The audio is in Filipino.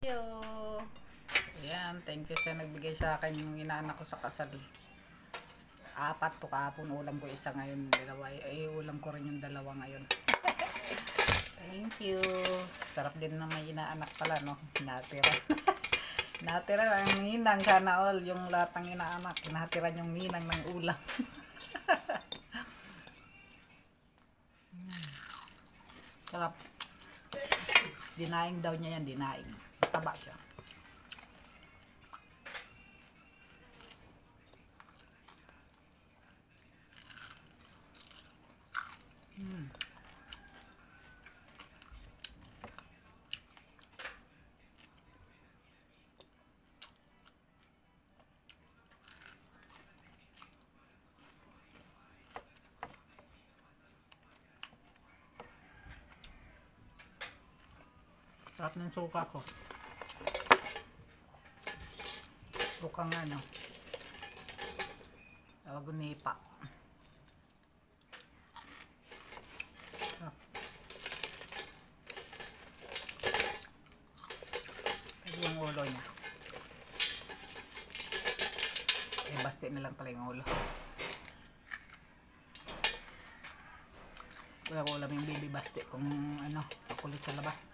Yo. Ayan, thank you sa nagbigay sa akin yung inaanak ko sa kasal. 4 to kahapon, ulam ko isa ngayon, dalawa. Ay, ulam ko rin yung dalawa ngayon. Thank you. Sarap din na may inaanak pala, no? Natira. Natira ang ninang, sana all. Yung lahat ng inaanak, natira yung ninang ng ulam. Sarap. Dinaing daw niya yan, dinaing. Taba siya. Sarap ng suka ko. Suka nga, no? Tawag ko nipa. Sarap. Ito yung ulo niya. Eh, basti na lang pala yung ulo. Wala ko alam yung baby basti kung ano, pakulit sa labas.